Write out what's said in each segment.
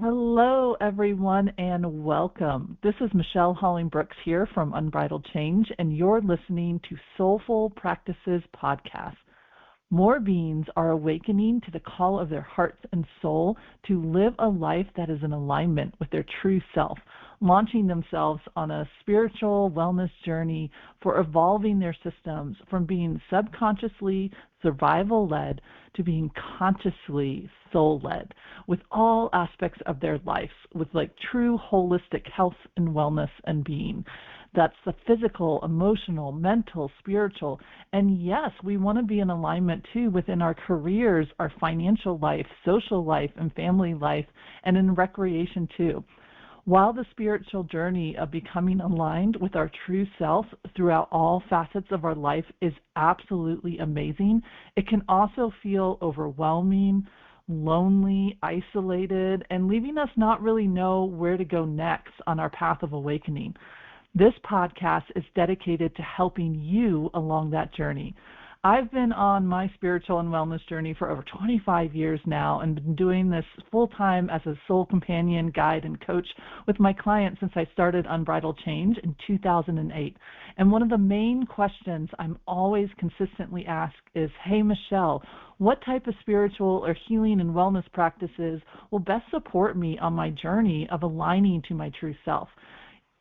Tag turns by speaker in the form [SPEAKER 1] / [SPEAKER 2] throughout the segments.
[SPEAKER 1] Hello, everyone, and welcome. This is Michelle Holling-Brooks here from Unbridled Change, and you're listening to Soulful Practices podcast. More beings are awakening to the call of their hearts and soul to live a life that is in alignment with their true self, launching themselves on a spiritual wellness journey for evolving their systems from being subconsciously survival-led to being consciously soul-led with all aspects of their life, with like true holistic health and wellness and being. That's the physical, emotional, mental, spiritual. And yes, we want to be in alignment too within our careers, our financial life, social life, and family life, and in recreation too. While the spiritual journey of becoming aligned with our true self throughout all facets of our life is absolutely amazing, it can also feel overwhelming, lonely, isolated, and leaving us not really know where to go next on our path of awakening. This podcast is dedicated to helping you along that journey. I've been on my spiritual and wellness journey for over 25 years now and been doing this full-time as a soul companion, guide, and coach with my clients since I started Unbridled Change in 2008. And one of the main questions I'm always consistently asked is, hey, Michelle, what type of spiritual or healing and wellness practices will best support me on my journey of aligning to my true self?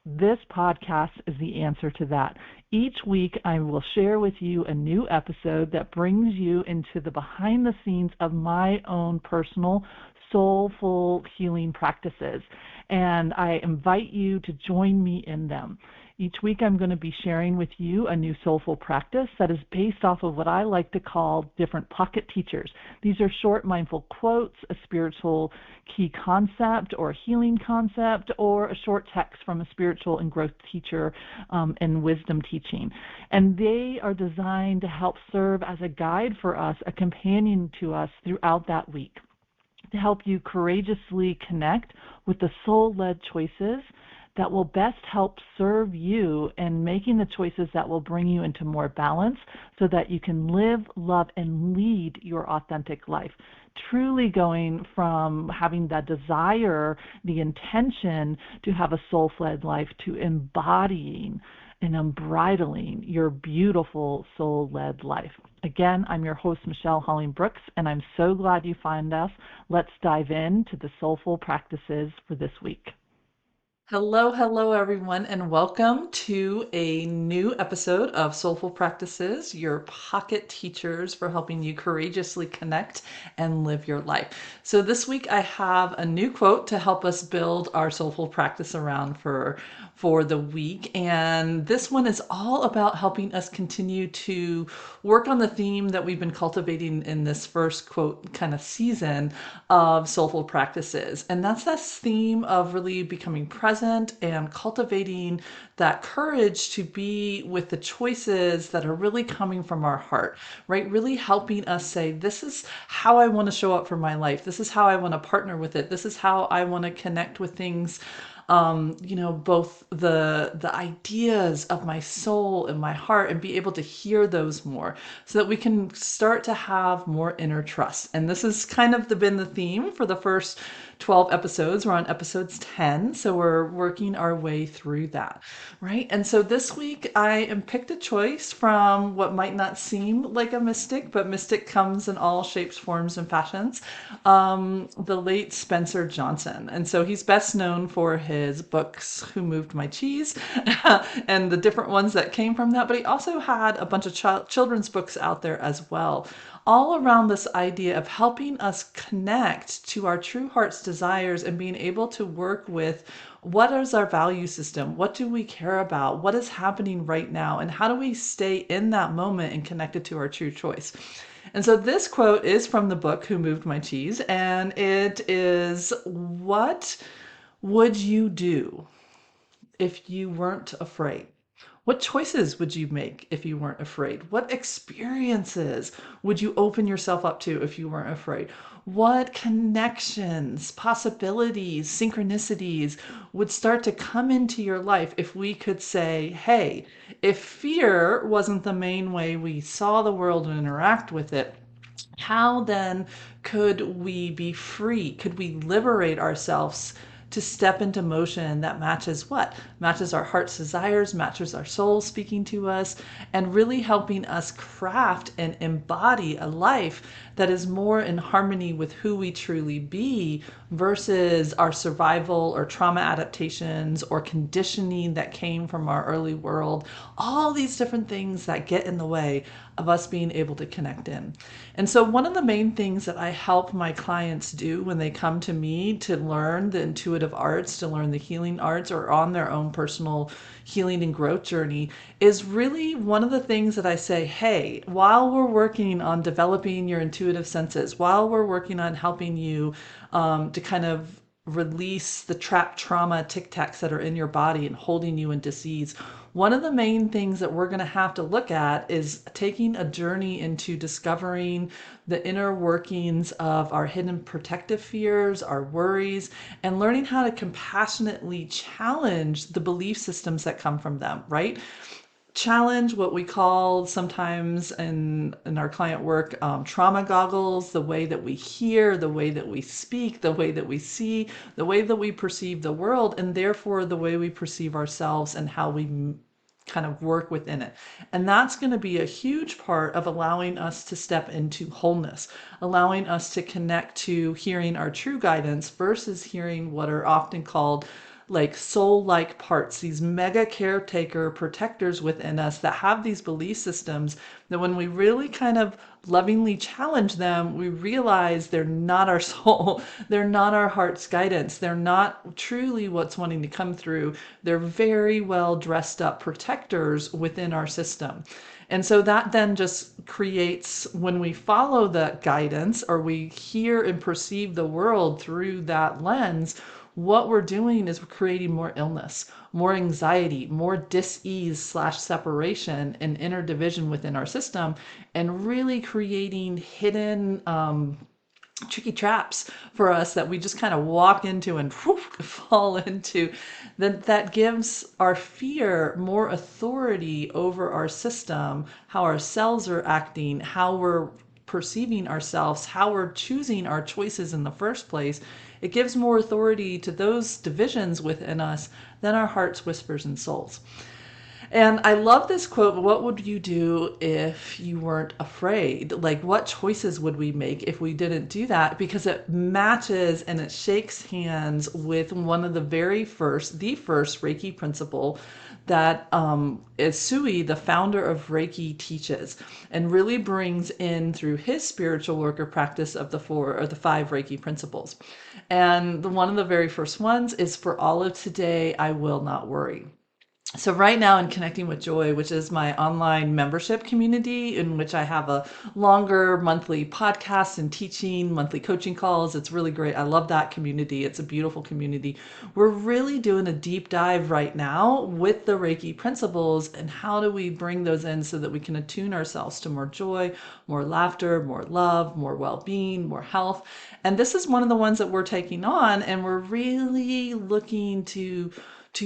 [SPEAKER 1] This podcast is the answer to that. Each week, I will share with you a new episode that brings you into the behind the scenes of my own personal soulful healing practices, and I invite you to join me in them. Each week, I'm going to be sharing with you a new soulful practice that is based off of what I like to call different pocket teachers. These are short mindful quotes, a spiritual key concept or healing concept, or a short text from a spiritual and growth teacher and wisdom teaching. And they are designed to help serve as a guide for us, a companion to us throughout that week, to help you courageously connect with the soul-led choices that will best help serve you in making the choices that will bring you into more balance so that you can live, love, and lead your authentic life. Truly going from having that desire, the intention to have a soul-led life, to embodying and unbridling your beautiful soul-led life. Again, I'm your host, Michelle Holling-Brooks, and I'm so glad you found us. Let's dive into the soulful practices for this week. Hello, everyone, and welcome to a new episode of Soulful Practices, your pocket teachers for helping you courageously connect and live your life. So this week I have a new quote to help us build our soulful practice around for the week. And this one is all about helping us continue to work on the theme that we've been cultivating in this first quote kind of season of soulful practices. And that's this theme of really becoming present and cultivating that courage to be with the choices that are really coming from our heart, right? Really helping us say, this is how I want to show up for my life. This is how I want to partner with it. This is how I want to connect with things, both the ideas of my soul and my heart, and be able to hear those more so that we can start to have more inner trust. And this has kind of been the theme for the first 12 episodes. We're on episodes 10, so we're working our way through that, right? And so this week I am picked a choice from what might not seem like a mystic, but mystic comes in all shapes, forms, and fashions, the late Spencer Johnson. And so he's best known for his books, Who Moved My Cheese, and the different ones that came from that, but he also had a bunch of children's books out there as well, all around this idea of helping us connect to our true heart's desires and being able to work with what is our value system, what do we care about, what is happening right now, and how do we stay in that moment and connected to our true choice. And so this quote is from the book Who Moved My Cheese, and it is, what would you do if you weren't afraid? What choices would you make if you weren't afraid? What experiences would you open yourself up to if you weren't afraid? What connections, possibilities, synchronicities would start to come into your life if we could say, hey, if fear wasn't the main way we saw the world and interact with it, how then could we be free? Could we liberate ourselves to step into motion that matches what? Matches our heart's desires, matches our soul speaking to us, and really helping us craft and embody a life that is more in harmony with who we truly be versus our survival or trauma adaptations or conditioning that came from our early world. All these different things that get in the way of us being able to connect in. And so one of the main things that I help my clients do when they come to me to learn the intuitive arts, to learn the healing arts, or on their own personal healing and growth journey is really one of the things that I say, hey, while we're working on developing your intuitive senses, while we're working on helping you to kind of release the trapped trauma tic-tacs that are in your body and holding you in disease, one of the main things that we're going to have to look at is taking a journey into discovering the inner workings of our hidden protective fears, our worries, and learning how to compassionately challenge the belief systems that come from them, right? Challenge what we call sometimes in our client work, trauma goggles, the way that we hear, the way that we speak, the way that we see, the way that we perceive the world, and therefore the way we perceive ourselves and how we kind of work within it. And that's going to be a huge part of allowing us to step into wholeness, allowing us to connect to hearing our true guidance versus hearing what are often called like soul-like parts, these mega caretaker protectors within us that have these belief systems that when we really kind of lovingly challenge them, we realize they're not our soul, they're not our heart's guidance, they're not truly what's wanting to come through. They're very well dressed up protectors within our system. And so that then just creates, when we follow that guidance or we hear and perceive the world through that lens, what we're doing is we're creating more illness, more anxiety, more dis-ease / separation and inner division within our system, and really creating hidden tricky traps for us that we just kind of walk into and fall into, that gives our fear more authority over our system, how our cells are acting, how we're perceiving ourselves, how we're choosing our choices in the first place. It gives more authority to those divisions within us than our hearts, whispers, and souls. And I love this quote, what would you do if you weren't afraid? Like, what choices would we make if we didn't do that? Because it matches and it shakes hands with one of the first Reiki principle that Sui, the founder of Reiki, teaches and really brings in through his spiritual worker practice of the 5 Reiki principles. And one of the very first ones is, for all of today, I will not worry. So right now in Connecting with Joy, which is my online membership community in which I have a longer monthly podcast and teaching, monthly coaching calls. It's really great. I love that community. It's a beautiful community. We're really doing a deep dive right now with the Reiki principles and how do we bring those in so that we can attune ourselves to more joy, more laughter, more love, more well-being, more health. And this is one of the ones that we're taking on, and we're really looking to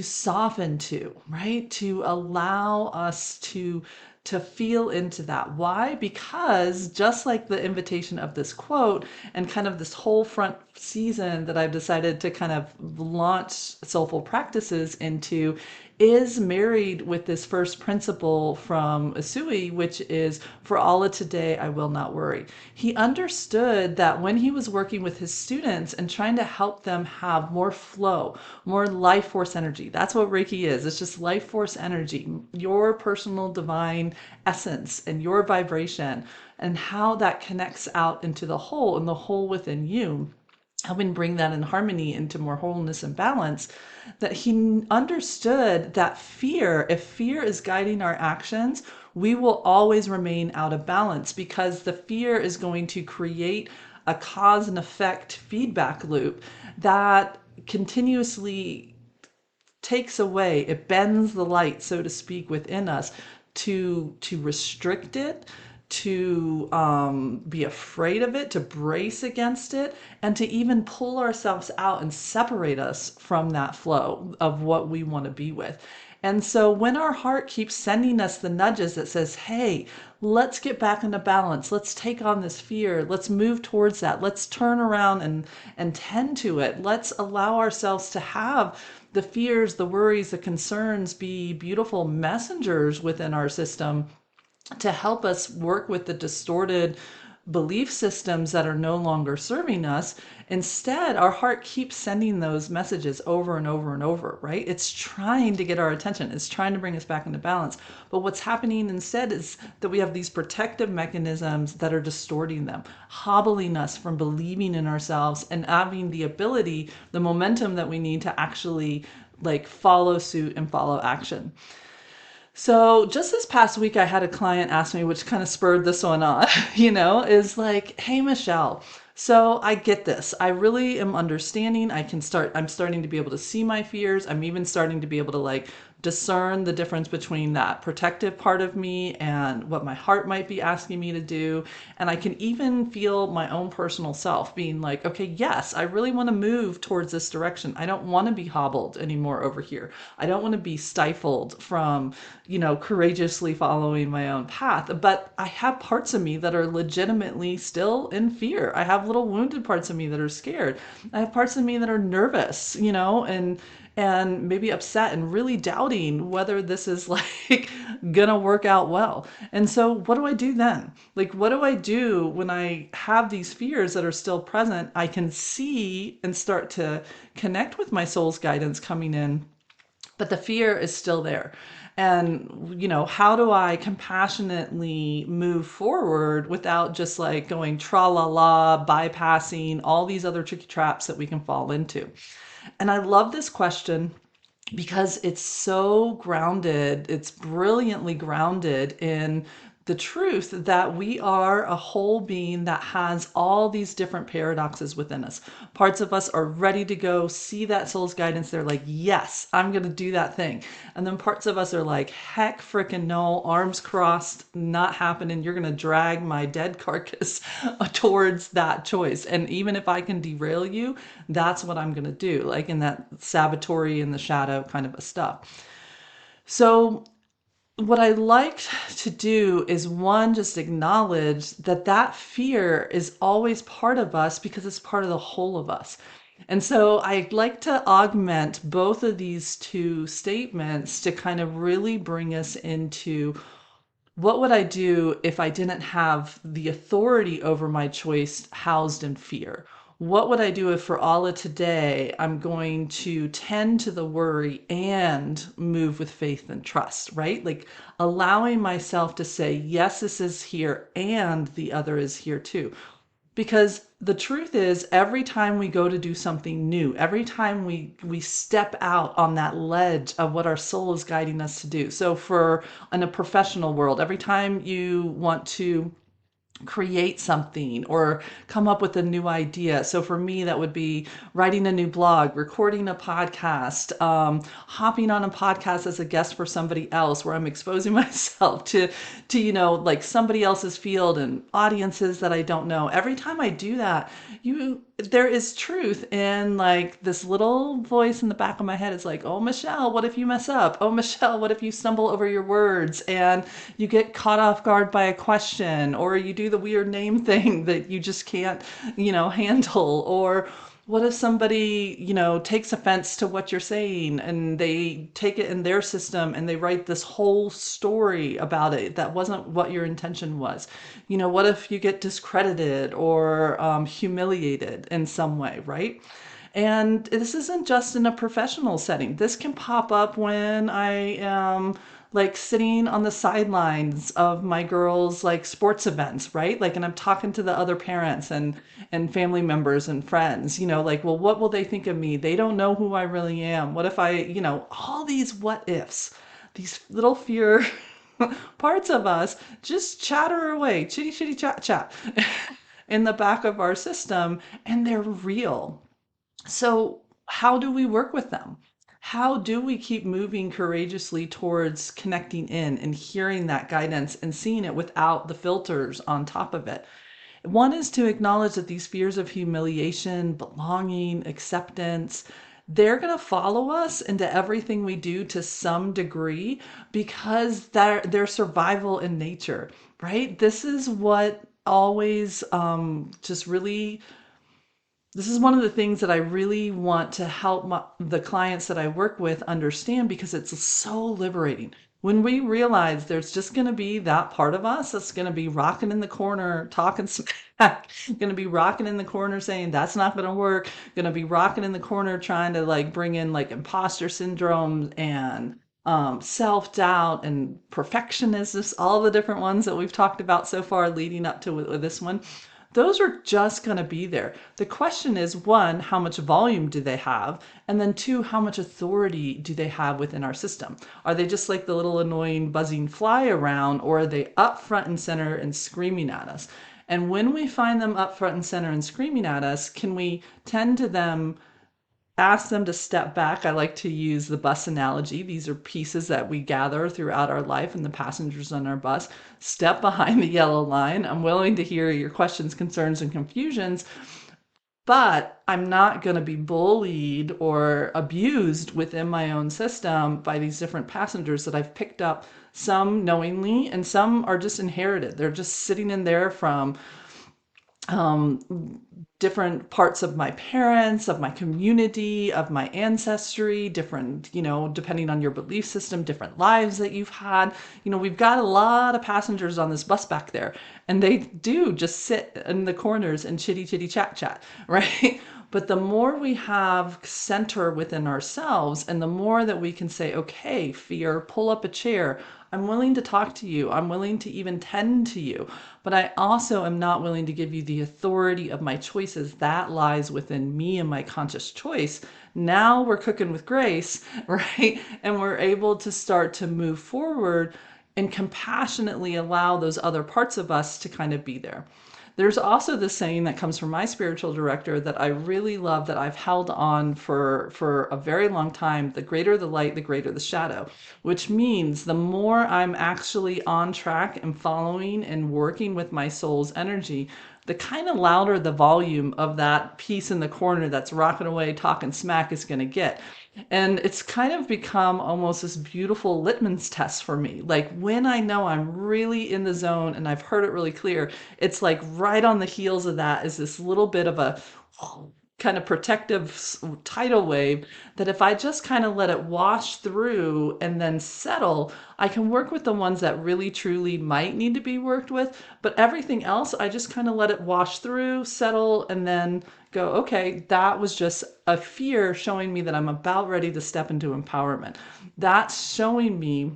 [SPEAKER 1] soften to, right? To allow us to feel into that. Why? Because just like the invitation of this quote and kind of this whole front season that I've decided to kind of launch Soulful Practices into is married with this first principle from Usui, which is, for all of today, I will not worry. He understood that when he was working with his students and trying to help them have more flow, more life force energy. That's what Reiki is. It's just life force energy, your personal divine essence and your vibration, and how that connects out into the whole and the whole within you, helping bring that in harmony into more wholeness and balance. That he understood that if fear is guiding our actions, we will always remain out of balance, because the fear is going to create a cause and effect feedback loop that continuously takes away, it bends the light, so to speak, within us to restrict it, to be afraid of it, to brace against it, and to even pull ourselves out and separate us from that flow of what we want to be with. And so when our heart keeps sending us the nudges that says, hey, let's get back into balance. Let's take on this fear. Let's move towards that. Let's turn around and tend to it. Let's allow ourselves to have the fears, the worries, the concerns be beautiful messengers within our system to help us work with the distorted belief systems that are no longer serving us. Instead, our heart keeps sending those messages over and over and over, right? It's trying to get our attention. It's trying to bring us back into balance. But what's happening instead is that we have these protective mechanisms that are distorting them, hobbling us from believing in ourselves and having the ability, the momentum that we need to actually like follow suit and follow action. So just this past week, I had a client ask me, which kind of spurred this one on, is like, hey, Michelle, so I get this. I really am understanding. I'm starting to be able to see my fears. I'm even starting to be able to like discern the difference between that protective part of me and what my heart might be asking me to do. And I can even feel my own personal self being like, okay, yes, I really want to move towards this direction. I don't want to be hobbled anymore over here. I don't want to be stifled from, courageously following my own path. But I have parts of me that are legitimately still in fear. I have little wounded parts of me that are scared. I have parts of me that are nervous, and maybe upset and really doubting whether this is like gonna work out well. And so what do I do then? Like, what do I do when I have these fears that are still present? I can see and start to connect with my soul's guidance coming in, but the fear is still there. And, how do I compassionately move forward without just like going tra la la, bypassing all these other tricky traps that we can fall into? And I love this question because it's so grounded, it's brilliantly grounded in the truth that we are a whole being that has all these different paradoxes within us. Parts of us are ready to go see that soul's guidance. They're like, yes, I'm going to do that thing. And then parts of us are like, heck freaking no, arms crossed, not happening. You're going to drag my dead carcass towards that choice. And even if I can derail you, that's what I'm going to do, like in that saboteur in the shadow kind of a stuff. So what I like to do is one, just acknowledge that fear is always part of us because it's part of the whole of us. And so I like to augment both of these two statements to kind of really bring us into what would I do if I didn't have the authority over my choice housed in fear? What would I do if for all of today, I'm going to tend to the worry and move with faith and trust, right? Like allowing myself to say, yes, this is here and the other is here too. Because the truth is, every time we go to do something new, every time we step out on that ledge of what our soul is guiding us to do. So for in a professional world, every time you want to create something or come up with a new idea. So for me, that would be writing a new blog, recording a podcast, hopping on a podcast as a guest for somebody else where I'm exposing myself to, like somebody else's field and audiences that I don't know. Every time I do that, there is truth in like this little voice in the back of my head is like, oh, Michelle, what if you mess up? Oh, Michelle, what if you stumble over your words and you get caught off guard by a question, or you do the weird name thing that you just can't, handle? Or what if somebody, takes offense to what you're saying and they take it in their system and they write this whole story about it that wasn't what your intention was? What if you get discredited or humiliated in some way, right? And this isn't just in a professional setting. This can pop up when I am like sitting on the sidelines of my girls' like sports events, right? Like, and I'm talking to the other parents and family members and friends, like, well, what will they think of me? They don't know who I really am. What if I, all these what ifs, these little fear parts of us just chatter away, chitty chitty chat chat in the back of our system, and they're real. So, how do we work with them? How do we keep moving courageously towards connecting in and hearing that guidance and seeing it without the filters on top of it? One is to acknowledge that these fears of humiliation, belonging, acceptance, they're going to follow us into everything we do to some degree because they're survival in nature, right? This is what always just really this is one of the things that I really want to help the clients that I work with understand because it's so liberating. When we realize there's just going to be that part of us that's going to be rocking in the corner, talking smack, going to be rocking in the corner saying that's not going to work, going to be rocking in the corner trying to like bring in like imposter syndrome and self-doubt and perfectionism, all the different ones that we've talked about so far leading up to with this one. Those are just going to be there. The question is, one, how much volume do they have? And then two, how much authority do they have within our system? Are they just like the little annoying buzzing fly around, or are they up front and center and screaming at us? And when we find them up front and center and screaming at us, can we tend to them, ask them to step back? I like to use the bus analogy. These are pieces that we gather throughout our life and the passengers on our bus. Step behind the yellow line. I'm willing to hear your questions, concerns, and confusions, but I'm not going to be bullied or abused within my own system by these different passengers that I've picked up, some knowingly and some are just inherited. They're just sitting in there from different parts of my parents, of my community, of my ancestry, different, depending on your belief system, different lives that you've had. We've got a lot of passengers on this bus back there, and they do just sit in the corners and chitty chitty chat chat, right? But the more we have center within ourselves, and the more that we can say, okay, fear, pull up a chair. I'm willing to talk to you. I'm willing to even tend to you. But I also am not willing to give you the authority of my choices. That lies within me and my conscious choice. Now we're cooking with grace, right? And we're able to start to move forward and compassionately allow those other parts of us to kind of be there. There's also this saying that comes from my spiritual director that I really love, that I've held on for a very long time. The greater the light, the greater the shadow, which means the more I'm actually on track and following and working with my soul's energy, the kind of louder the volume of that piece in the corner that's rocking away, talking smack is going to get. And it's kind of become almost this beautiful litmus test for me. Like when I know I'm really in the zone and I've heard it really clear, it's like right on the heels of that is this little bit of a kind of protective tidal wave that if I just kind of let it wash through and then settle, I can work with the ones that really truly might need to be worked with. But everything else, I just kind of let it wash through, settle, and then go, okay, that was just a fear showing me that I'm about ready to step into empowerment. That's showing me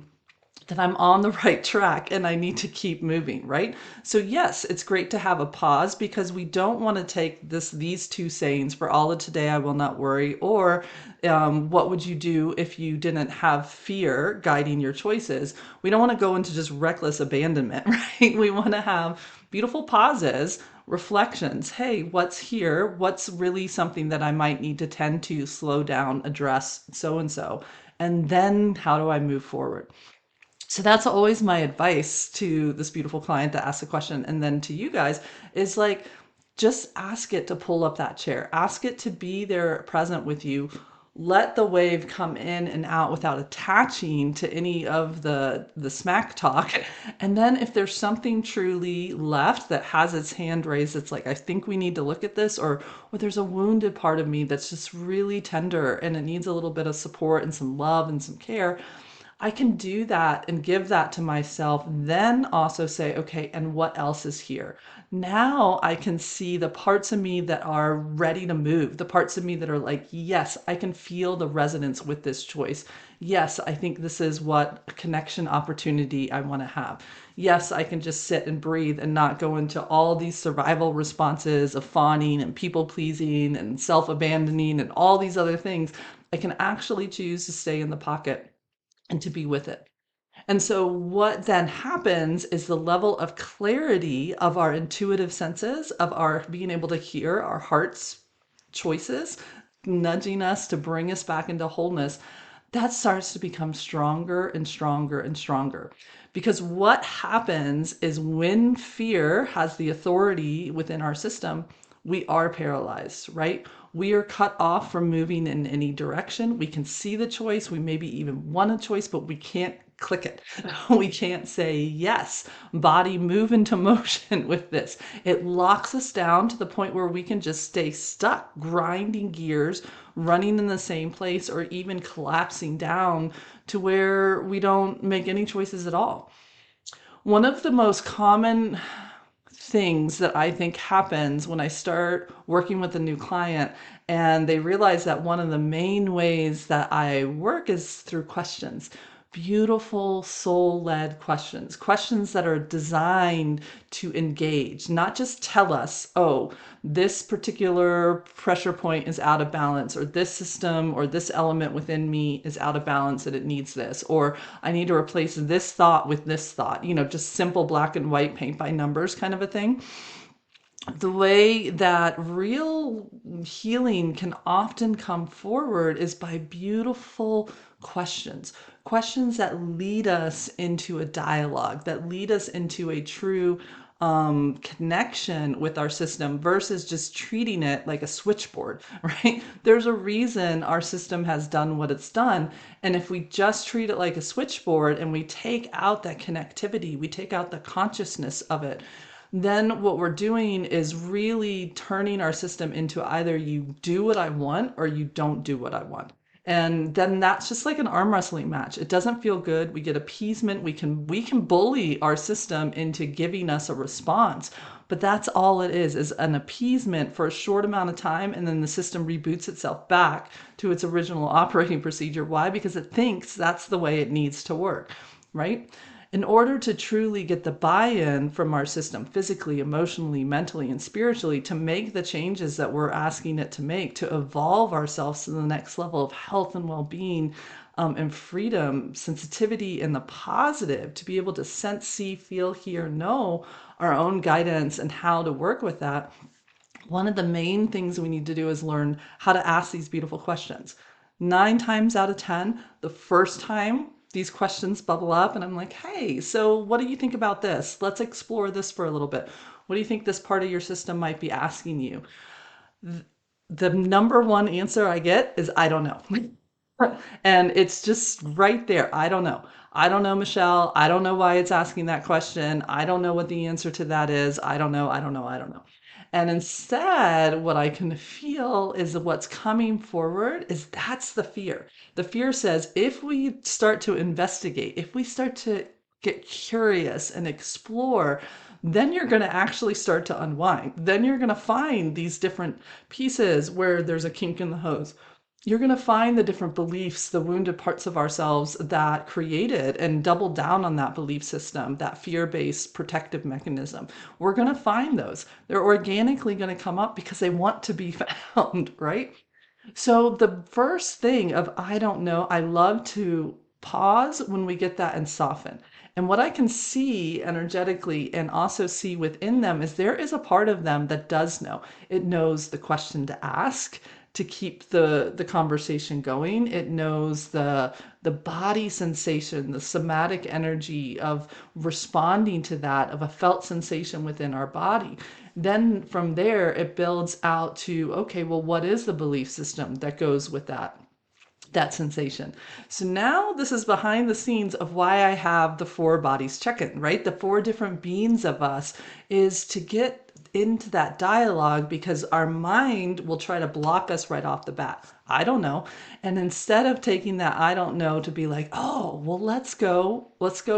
[SPEAKER 1] that I'm on the right track and I need to keep moving, right? So yes, it's great to have a pause because we don't want to take these two sayings, for all of today I will not worry, or what would you do if you didn't have fear guiding your choices? We don't want to go into just reckless abandonment, right? We want to have beautiful pauses, reflections. Hey, what's here? What's really something that I might need to tend to, slow down, address, so and so? And then how do I move forward? So that's always my advice to this beautiful client that asked the question. And then to you guys is like, just ask it to pull up that chair. Ask it to be there present with you. Let the wave come in and out without attaching to any of the smack talk. And then if there's something truly left that has its hand raised, it's like, I think we need to look at this, or there's a wounded part of me that's just really tender and it needs a little bit of support and some love and some care. I can do that and give that to myself, then also say, okay, and what else is here? Now I can see the parts of me that are ready to move, the parts of me that are like, yes, I can feel the resonance with this choice. Yes, I think this is what connection opportunity I want to have. Yes, I can just sit and breathe and not go into all these survival responses of fawning and people pleasing and self-abandoning and all these other things. I can actually choose to stay in the pocket and to be with it. And so what then happens is the level of clarity of our intuitive senses, of our being able to hear our heart's choices, nudging us to bring us back into wholeness, that starts to become stronger and stronger and stronger. Because what happens is when fear has the authority within our system, we are paralyzed, right? We are cut off from moving in any direction. We can see the choice. We maybe even want a choice, but we can't click it. We can't say, yes, body, move into motion with this. It locks us down to the point where we can just stay stuck, grinding gears, running in the same place, or even collapsing down to where we don't make any choices at all. One of the most common things that I think happens when I start working with a new client and they realize that one of the main ways that I work is through questions. Beautiful soul-led questions, questions that are designed to engage, not just tell us, oh, this particular pressure point is out of balance, or this system or this element within me is out of balance and it needs this, or I need to replace this thought with this thought, just simple black and white paint by numbers kind of a thing. The way that real healing can often come forward is by beautiful questions, questions that lead us into a dialogue, that lead us into a true connection with our system versus just treating it like a switchboard, right? There's a reason our system has done what it's done. And if we just treat it like a switchboard and we take out that connectivity, we take out the consciousness of it, then what we're doing is really turning our system into either you do what I want or you don't do what I want. And then that's just like an arm wrestling match. It doesn't feel good. We get appeasement. We can bully our system into giving us a response. But that's all it is an appeasement for a short amount of time, and then the system reboots itself back to its original operating procedure. Why? Because it thinks that's the way it needs to work, right? In order to truly get the buy-in from our system, physically, emotionally, mentally, and spiritually, to make the changes that we're asking it to make, to evolve ourselves to the next level of health and well-being, and freedom, sensitivity, and the positive, to be able to sense, see, feel, hear, know our own guidance and how to work with that, one of the main things we need to do is learn how to ask these beautiful questions. 9 times out of 10, the first time these questions bubble up and I'm like, hey, so what do you think about this? Let's explore this for a little bit. What do you think this part of your system might be asking you? The number one answer I get is, I don't know. And it's just right there. I don't know. I don't know, Michelle. I don't know why it's asking that question. I don't know what the answer to that is. I don't know. I don't know. I don't know. And instead, what I can feel is that what's coming forward is that's the fear. The fear says, if we start to investigate, if we start to get curious and explore, then you're going to actually start to unwind. Then you're going to find these different pieces where there's a kink in the hose. You're going to find the different beliefs, the wounded parts of ourselves that created and doubled down on that belief system, that fear-based protective mechanism. We're going to find those. They're organically going to come up because they want to be found, right? So the first thing of I don't know, I love to pause when we get that and soften. And what I can see energetically and also see within them is there is a part of them that does know. It knows the question to ask to keep the conversation going. It knows the body sensation, the somatic energy of responding to that, of a felt sensation within our body. Then from there, it builds out to, okay, well, what is the belief system that goes with that sensation? So now this is behind the scenes of why I have the 4 bodies check-in, right? The 4 different beings of us is to get into that dialogue, because our mind will try to block us right off the bat. I don't know. And instead of taking that I don't know to be like, oh, well, let's go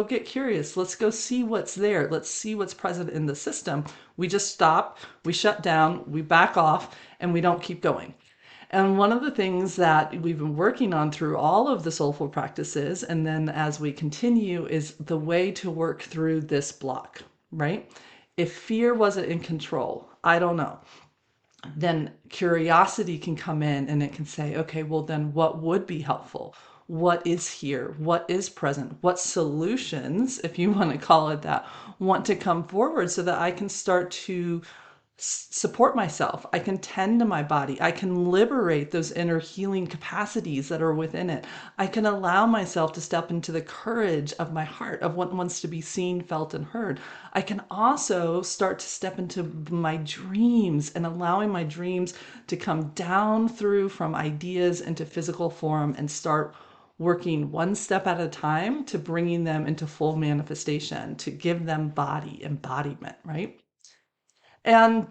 [SPEAKER 1] get curious. Let's go see what's there. Let's see what's present in the system. We just stop, we shut down, we back off, and we don't keep going. And one of the things that we've been working on through all of the soulful practices, and then as we continue, is the way to work through this block, right? If fear wasn't in control, I don't know, then curiosity can come in and it can say, okay, well, then what would be helpful? What is here? What is present? What solutions, if you want to call it that, want to come forward so that I can start to
[SPEAKER 2] support myself. I can tend to my body. I can liberate those inner healing capacities that are within it. I can allow myself to step into the courage of my heart, of what wants to be seen, felt, and heard. I can also start to step into my dreams and allowing my dreams to come down through from ideas into physical form and start working one step at a time to bringing them into full manifestation, to give them body embodiment, right? And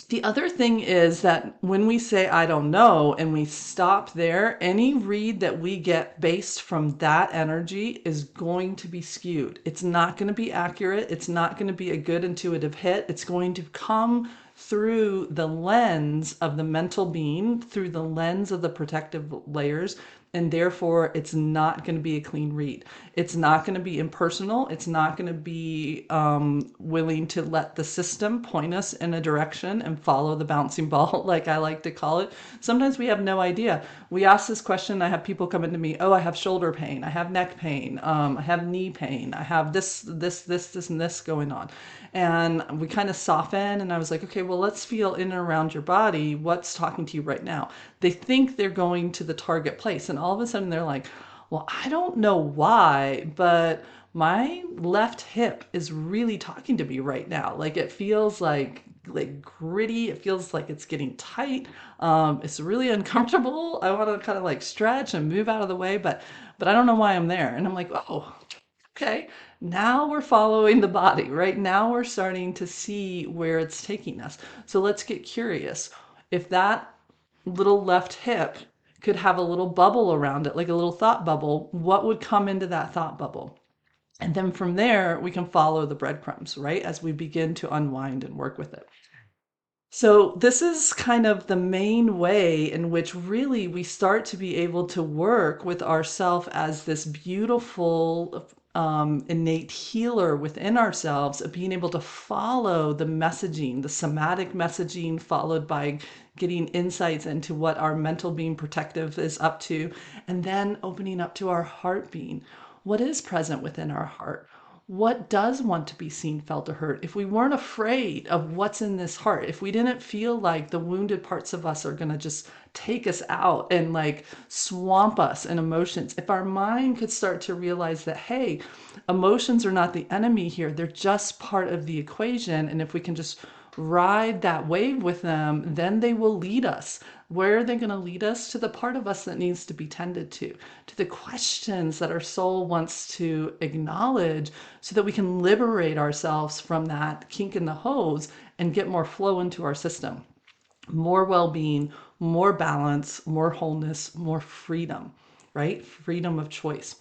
[SPEAKER 2] the other thing is that when we say, I don't know, and we stop there, any read that we get based from that energy is going to be skewed. It's not going to be accurate. It's not going to be a good intuitive hit. It's going to come through the lens of the mental being, through the lens of the protective layers, and therefore it's not going to be a clean read. It's not going to be impersonal. It's not going to be willing to let the system point us in a direction and follow the bouncing ball, like I like to call it. Sometimes we have no idea. We ask this question. I have people come into me, oh, I have shoulder pain, I have neck pain, I have knee pain, I have this, and this going on. And we kind of soften, and I was like, okay, well, let's feel in and around your body. What's talking to you right now? They think they're going to the target place, and all of a sudden they're like, well, I don't know why, but my left hip is really talking to me right now. Like it feels like gritty. It feels like it's getting tight. It's really uncomfortable. I want to kind of like stretch and move out of the way, but I don't know why I'm there. And I'm like, oh, okay. Now we're following the body, right? Now we're starting to see where it's taking us. So let's get curious. If that little left hip could have a little bubble around it, like a little thought bubble, what would come into that thought bubble? And then from there, we can follow the breadcrumbs, right? As we begin to unwind and work with it. So, this is kind of the main way in which really we start to be able to work with ourself as this beautiful, innate healer within ourselves, of being able to follow the messaging, the somatic messaging, followed by getting insights into what our mental being protective is up to, and then opening up to our heart being. What is present within our heart? What does want to be seen, felt, or heard? If we weren't afraid of what's in this heart, if we didn't feel like the wounded parts of us are going to just take us out and like swamp us in emotions, if our mind could start to realize that, hey, emotions are not the enemy here, they're just part of the equation. And if we can just ride that wave with them, then they will lead us. Where are they going to lead us? To the part of us that needs to be tended to the questions that our soul wants to acknowledge, so that we can liberate ourselves from that kink in the hose and get more flow into our system. More well being, more balance, more wholeness, more freedom, right? Freedom of choice.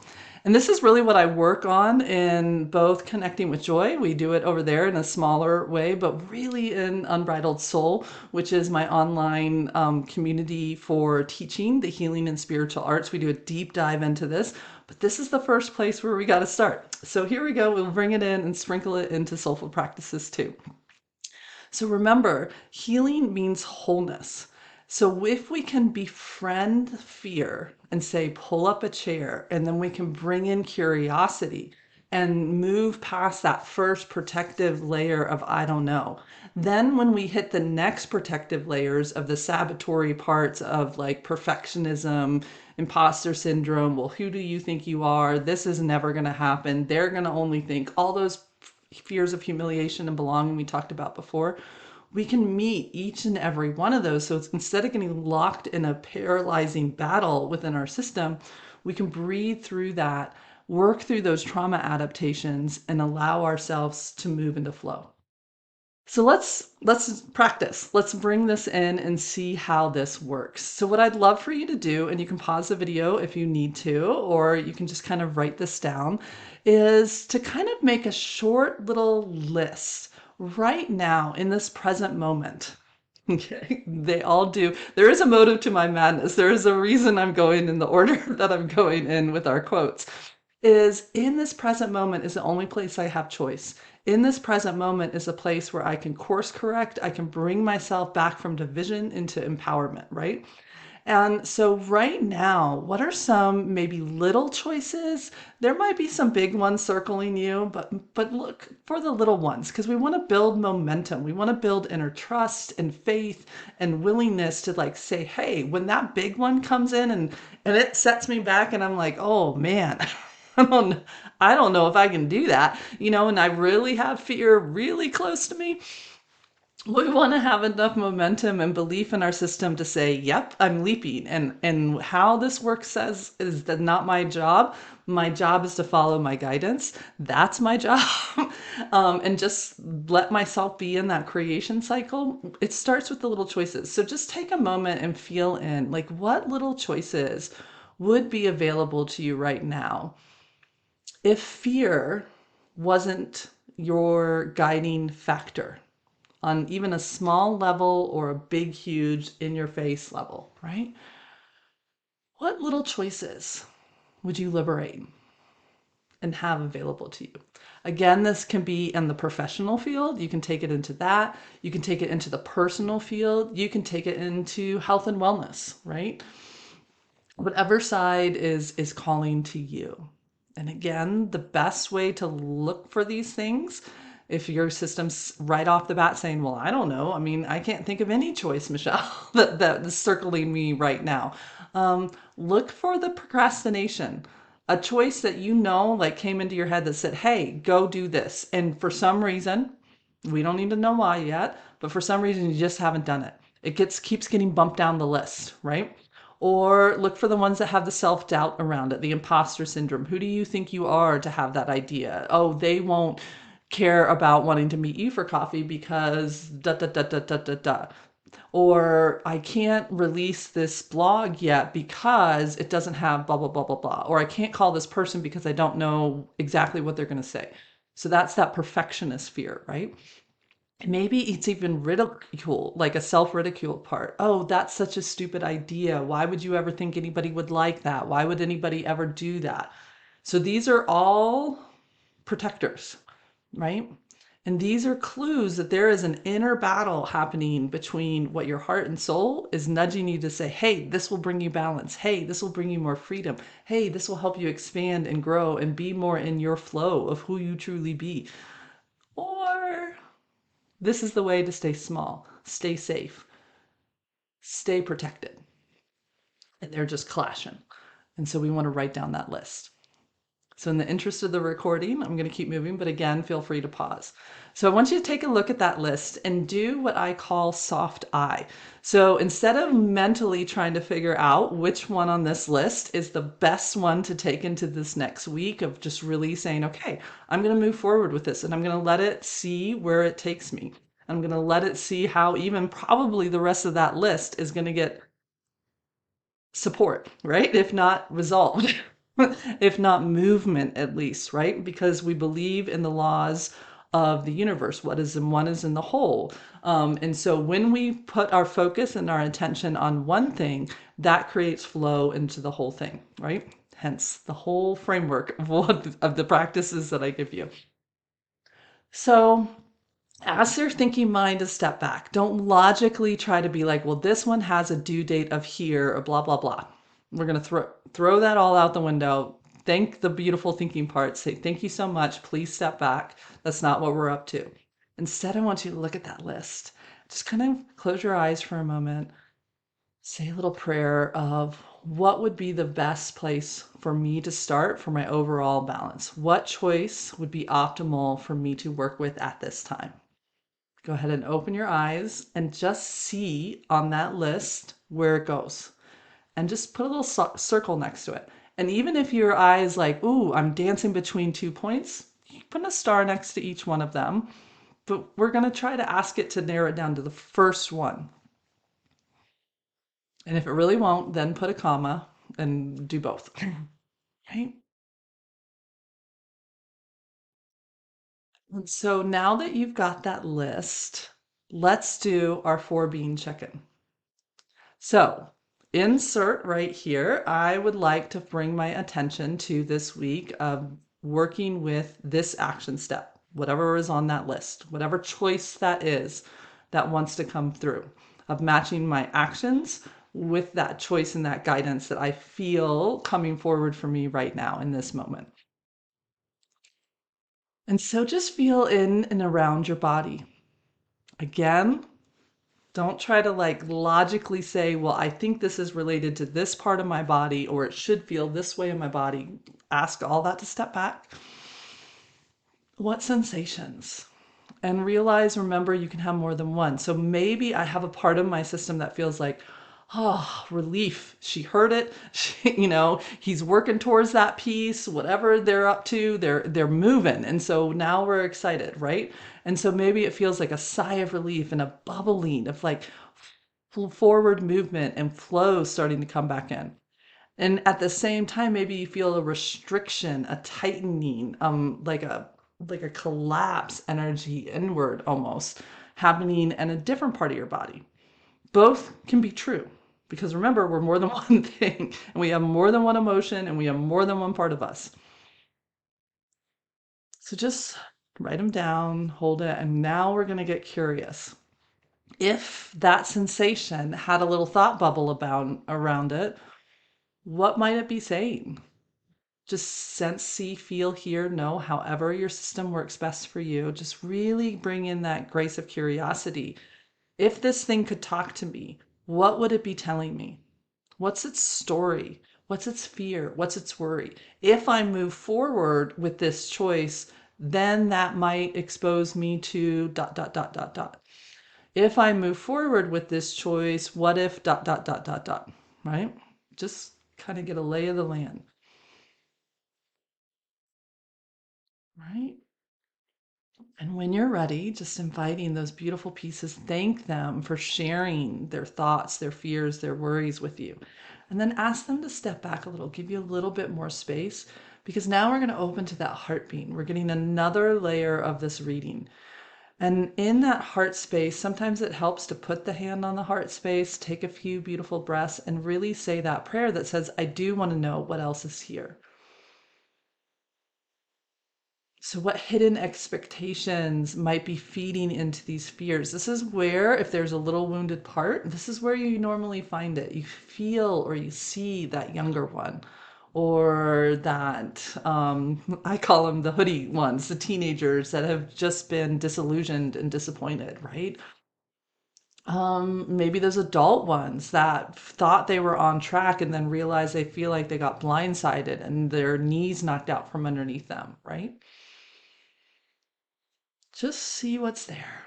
[SPEAKER 2] And this is really what I work on in both Connecting with Joy. We do it over there in a smaller way, but really in Unbridled Soul, which is my online community for teaching the healing and spiritual arts. We do a deep dive into this, but this is the first place where we got to start. So here we go. We'll bring it in and sprinkle it into soulful practices too. So remember, healing means wholeness. So if we can befriend fear and say, pull up a chair, and then we can bring in curiosity and move past that first protective layer of I don't know. Then when we hit the next protective layers of the sabotory parts of like perfectionism, imposter syndrome, well, who do you think you are? This is never going to happen. They're going to only think all those fears of humiliation and belonging we talked about before. We can meet each and every one of those. So it's, instead of getting locked in a paralyzing battle within our system, we can breathe through that, work through those trauma adaptations, and allow ourselves to move into flow. So let's practice. Let's bring this in and see how this works. So what I'd love for you to do, and you can pause the video if you need to, or you can just kind of write this down, is to kind of make a short little list right now in this present moment. Okay, they all do. There is a motive to my madness. There is a reason I'm going in the order that I'm going in with our quotes. Is in this present moment is the only place I have choice. In this present moment is a place where I can course correct. I can bring myself back from division into empowerment, right? And so right now, what are some maybe little choices? There might be some big ones circling you, but look for the little ones because we want to build momentum. We want to build inner trust and faith and willingness to like say, hey, when that big one comes in and it sets me back and I'm like, oh man, I don't I don't know if I can do that, and I really have fear really close to me. We want to have enough momentum and belief in our system to say, yep, I'm leaping. And how this work says is that not my job. My job is to follow my guidance. That's my job. And just let myself be in that creation cycle. It starts with the little choices. So just take a moment and feel in like what little choices would be available to you right now if fear wasn't your guiding factor on even a small level or a big, huge, in your face level, right? What little choices would you liberate and have available to you? Again, this can be in the professional field. You can take it into that. You can take it into the personal field. You can take it into health and wellness, right? Whatever side is calling to you. And again, the best way to look for these things, if your system's right off the bat saying, well, I don't know. I mean, I can't think of any choice, Michelle, that is circling me right now. Look for the procrastination, a choice that like came into your head that said, hey, go do this. And for some reason, we don't need to know why yet, but for some reason you just haven't done it. Keeps getting bumped down the list, right? Or look for the ones that have the self-doubt around it, the imposter syndrome. Who do you think you are to have that idea? Oh, they won't care about wanting to meet you for coffee because da da da da da da da. Or I can't release this blog yet because it doesn't have blah blah blah blah blah. Or I can't call this person because I don't know exactly what they're going to say. So that's that perfectionist fear, right? Maybe it's even ridicule, like a self-ridicule part. Oh, that's such a stupid idea. Why would you ever think anybody would like that? Why would anybody ever do that? So these are all protectors, right? And these are clues that there is an inner battle happening between what your heart and soul is nudging you to say, hey, this will bring you balance. Hey, this will bring you more freedom. Hey, this will help you expand and grow and be more in your flow of who you truly be. Or this is the way to stay small, stay safe, stay protected. And they're just clashing. And so we want to write down that list. So in the interest of the recording, I'm going to keep moving, but again, feel free to pause. So I want you to take a look at that list and do what I call soft eye. So instead of mentally trying to figure out which one on this list is the best one to take into this next week of just really saying, okay, I'm going to move forward with this and I'm going to let it see where it takes me. I'm going to let it see how even probably the rest of that list is going to get support, right? If not resolved, if not movement at least, right? Because we believe in the laws of the universe. What is in one is in the whole. And so when we put our focus and our attention on one thing, that creates flow into the whole thing, right? Hence the whole framework of the practices that I give you. So ask your thinking mind to step back. Don't logically try to be like, well, this one has a due date of here or blah, blah, blah. We're going to throw that all out the window. Thank the beautiful thinking part. Say, thank you so much. Please step back. That's not what we're up to. Instead, I want you to look at that list. Just kind of close your eyes for a moment. Say a little prayer of what would be the best place for me to start for my overall balance? What choice would be optimal for me to work with at this time? Go ahead and open your eyes and just see on that list where it goes. And just put a little circle next to it. And even if your eye is like, ooh, I'm dancing between 2 points, you put a star next to each one of them. But we're going to try to ask it to narrow it down to the first one. And if it really won't, then put a comma and do both. Right? And so now that you've got that list, let's do our 4 bean check-in. So insert right here, I would like to bring my attention to this week of working with this action step, whatever is on that list, whatever choice that is that wants to come through, of matching my actions with that choice and that guidance that I feel coming forward for me right now in this moment. And so just feel in and around your body. Again, don't try to like logically say, well, I think this is related to this part of my body, or it should feel this way in my body. Ask all that to step back. What sensations? And realize, remember, you can have more than one. So maybe I have a part of my system that feels like, oh, relief. She heard it. He's working towards that piece, whatever they're up to, they're moving. And so now we're excited, right? And so maybe it feels like a sigh of relief and a bubbling of like forward movement and flow starting to come back in. And at the same time, maybe you feel a restriction, a tightening, like a collapse energy inward almost happening in a different part of your body. Both can be true because remember, we're more than one thing and we have more than one emotion and we have more than one part of us. So just write them down, hold it, and now we're going to get curious. If that sensation had a little thought bubble around it, what might it be saying? Just sense, see, feel, hear, know, however your system works best for you. Just really bring in that grace of curiosity. If this thing could talk to me, what would it be telling me? What's its story? What's its fear? What's its worry? If I move forward with this choice, then that might expose me to dot, dot, dot, dot, dot. If I move forward with this choice, what if dot, dot, dot, dot, dot, right? Just kind of get a lay of the land, right? And when you're ready, just inviting those beautiful pieces, thank them for sharing their thoughts, their fears, their worries with you. And then ask them to step back a little, give you a little bit more space, because now we're going to open to that heartbeat. We're getting another layer of this reading. And in that heart space, sometimes it helps to put the hand on the heart space, take a few beautiful breaths, and really say that prayer that says, I do want to know what else is here. So, what hidden expectations might be feeding into these fears? This is where, if there's a little wounded part, this is where you normally find it. You feel or you see that younger one, or that I call them the hoodie ones, the teenagers that have just been disillusioned and disappointed, right? Maybe those adult ones that thought they were on track and then realized they feel like they got blindsided and their knees knocked out from underneath them, right? Just see what's there.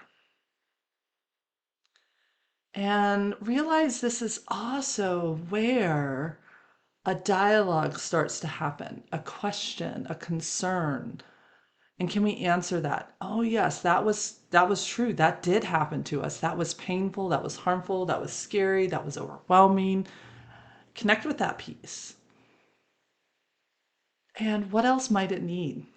[SPEAKER 2] And realize this is also where a dialogue starts to happen, a question, a concern. And can we answer that? Oh yes, that was true. That did happen to us. That was painful, that was harmful, that was scary, that was overwhelming. Connect with that piece. And what else might it need?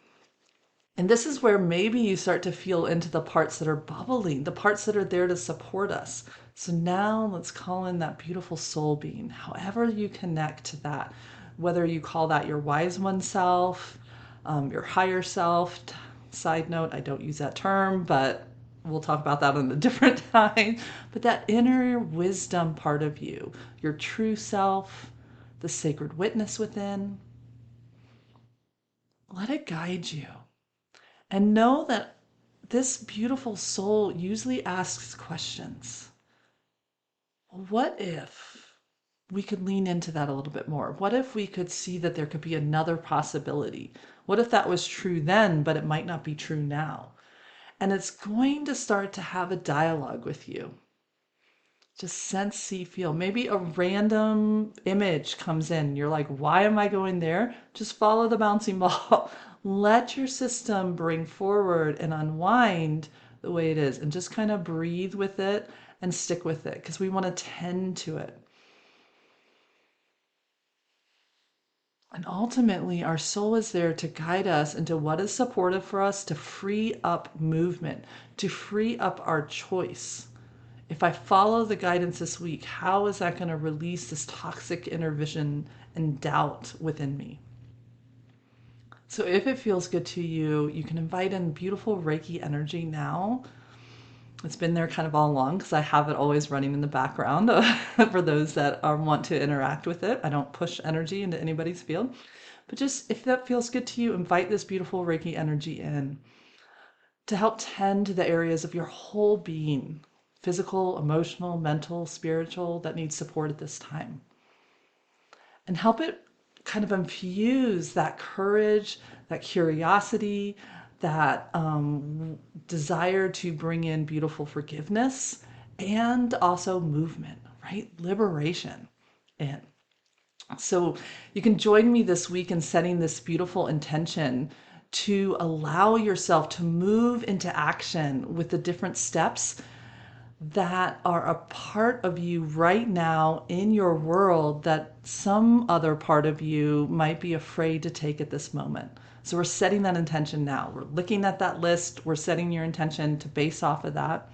[SPEAKER 2] And this is where maybe you start to feel into the parts that are bubbling, the parts that are there to support us. So now let's call in that beautiful soul being, however you connect to that, whether you call that your wise one self, your higher self. Side note, I don't use that term, but we'll talk about that on a different time. But that inner wisdom part of you, your true self, the sacred witness within, let it guide you. And know that this beautiful soul usually asks questions. What if we could lean into that a little bit more? What if we could see that there could be another possibility? What if that was true then, but it might not be true now? And it's going to start to have a dialogue with you. Just sense, see, feel. Maybe a random image comes in. You're like, why am I going there? Just follow the bouncing ball. Let your system bring forward and unwind the way it is and just kind of breathe with it and stick with it because we want to tend to it. And ultimately, our soul is there to guide us into what is supportive for us to free up movement, to free up our choice. If I follow the guidance this week, how is that going to release this toxic inner vision and doubt within me? So if it feels good to you, you can invite in beautiful Reiki energy now. It's been there kind of all along because I have it always running in the background for those that want to interact with it. I don't push energy into anybody's field. But just if that feels good to you, invite this beautiful Reiki energy in to help tend to the areas of your whole being, physical, emotional, mental, spiritual, that need support at this time. And help it kind of infuse that courage, that curiosity, that desire to bring in beautiful forgiveness and also movement, right? Liberation in. So you can join me this week in setting this beautiful intention to allow yourself to move into action with the different steps that are a part of you right now in your world that some other part of you might be afraid to take at this moment. So we're setting that intention now. We're looking at that list. We're setting your intention to base off of that.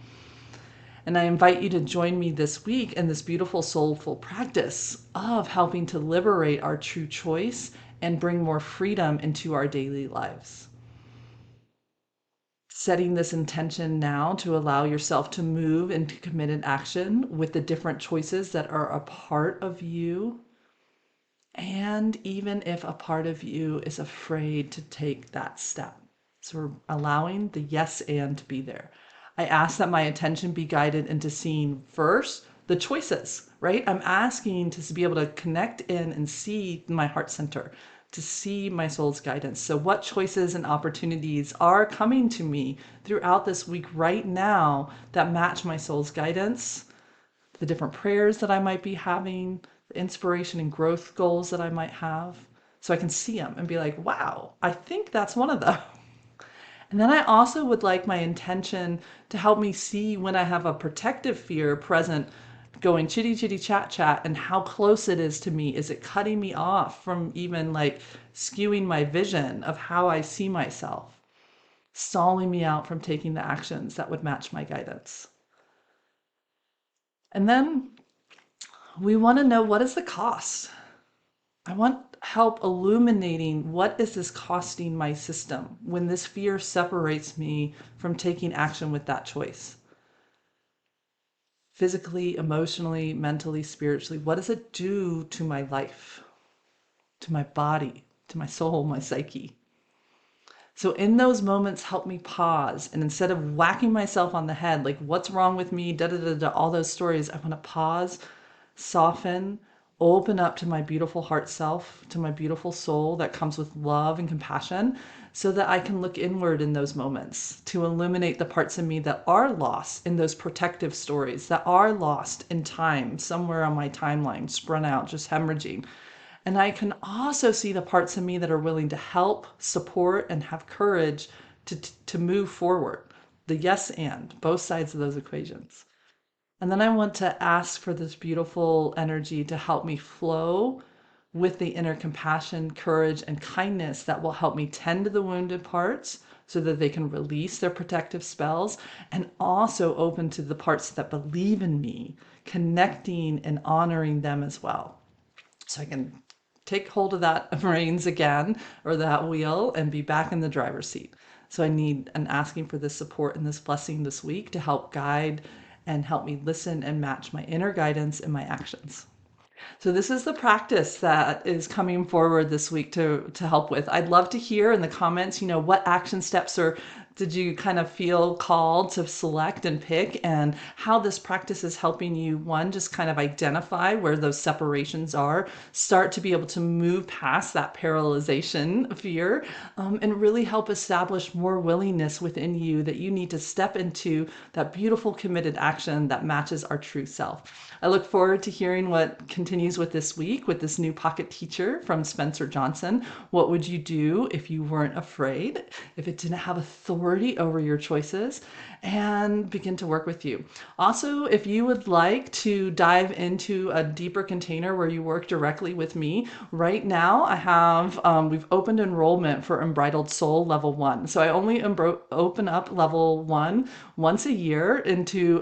[SPEAKER 2] And I invite you to join me this week in this beautiful soulful practice of helping to liberate our true choice and bring more freedom into our daily lives. Setting this intention now to allow yourself to move into committed action with the different choices that are a part of you. And even if a part of you is afraid to take that step. So we're allowing the yes and to be there. I ask that my attention be guided into seeing first the choices, right? I'm asking to be able to connect in and see my heart center, to see my soul's guidance. So what choices and opportunities are coming to me throughout this week right now that match my soul's guidance, the different prayers that I might be having, the inspiration and growth goals that I might have, so I can see them and be like, wow, I think that's one of them. And then I also would like my intention to help me see when I have a protective fear present, going chitty chitty chat chat, and how close it is to me. Is it cutting me off from even like skewing my vision of how I see myself, stalling me out from taking the actions that would match my guidance? And then we want to know, what is the cost? I want help illuminating, what is this costing my system when this fear separates me from taking action with that choice? Physically, emotionally, mentally, spiritually, what does it do to my life, to my body, to my soul, my psyche? So in those moments, help me pause. And instead of whacking myself on the head, like what's wrong with me, da da da da, all those stories, I want to pause, soften, open up to my beautiful heart self, to my beautiful soul that comes with love and compassion, so that I can look inward in those moments to illuminate the parts of me that are lost in those protective stories, that are lost in time, somewhere on my timeline, sprung out, just hemorrhaging. And I can also see the parts of me that are willing to help, support, and have courage to move forward. The yes and, both sides of those equations. And then I want to ask for this beautiful energy to help me flow with the inner compassion, courage, and kindness that will help me tend to the wounded parts so that they can release their protective spells, and also open to the parts that believe in me, connecting and honoring them as well. So I can take hold of that reins again, or that wheel, and be back in the driver's seat. So I need and asking for this support and this blessing this week to help guide and help me listen and match my inner guidance and my actions. So this is the practice that is coming forward this week to help with. I'd love to hear in the comments, what action steps or did you kind of feel called to select and pick, and how this practice is helping you, one, just kind of identify where those separations are, start to be able to move past that paralyzation fear, and really help establish more willingness within you that you need to step into that beautiful committed action that matches our true self. I look forward to hearing what continues with this week with this new pocket teacher from Spencer Johnson. What would you do if you weren't afraid, if it didn't have authority over your choices, and begin to work with you. Also, if you would like to dive into a deeper container where you work directly with me, right now I have, we've opened enrollment for Unbridled Soul Level 1. So I only open up Level 1 once a year into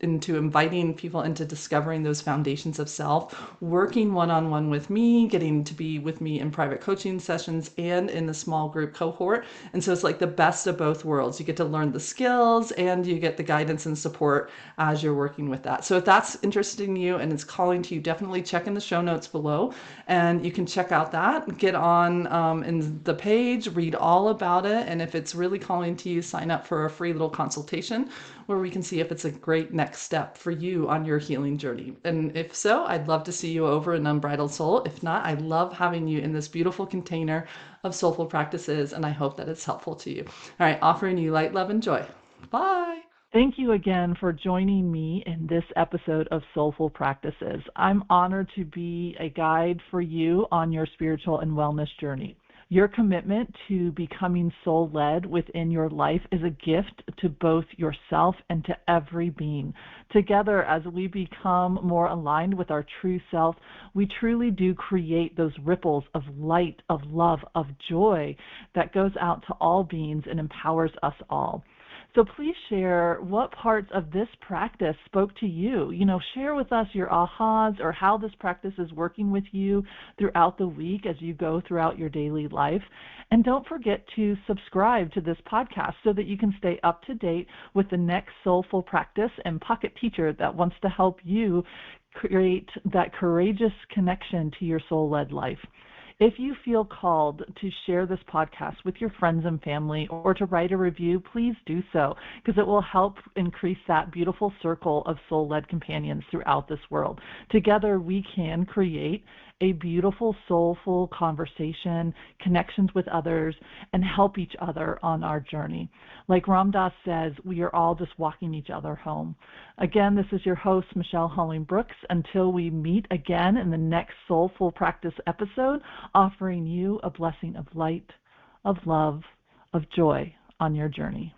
[SPEAKER 2] into inviting people into discovering those foundations of self, working one-on-one with me, getting to be with me in private coaching sessions and in a small group cohort. And so it's like the best of both worlds. You get to learn the skills and you get the guidance and support as you're working with that. So if that's interesting to you and it's calling to you, definitely check in the show notes below and you can check out that, get on in the page, read all about it. And if it's really calling to you, sign up for a free little consultation where we can see if it's a great next step for you on your healing journey. And if so, I'd love to see you over in Unbridled Soul. If not, I love having you in this beautiful container of soulful practices, and I hope that it's helpful to you. All right, offering you light, love, and joy. Bye.
[SPEAKER 1] Thank you again for joining me in this episode of Soulful Practices. I'm honored to be a guide for you on your spiritual and wellness journey. Your commitment to becoming soul-led within your life is a gift to both yourself and to every being. Together, as we become more aligned with our true self, we truly do create those ripples of light, of love, of joy that goes out to all beings and empowers us all. So please share what parts of this practice spoke to you. Share with us your ahas or how this practice is working with you throughout the week as you go throughout your daily life. And don't forget to subscribe to this podcast so that you can stay up to date with the next soulful practice and pocket teacher that wants to help you create that courageous connection to your soul-led life. If you feel called to share this podcast with your friends and family or to write a review, please do so, because it will help increase that beautiful circle of soul-led companions throughout this world. Together, we can create a beautiful, soulful conversation, connections with others, and help each other on our journey. Like Ram Dass says, we are all just walking each other home. Again, this is your host, Michelle Holling-Brooks. Until we meet again in the next Soulful Practice episode, offering you a blessing of light, of love, of joy on your journey.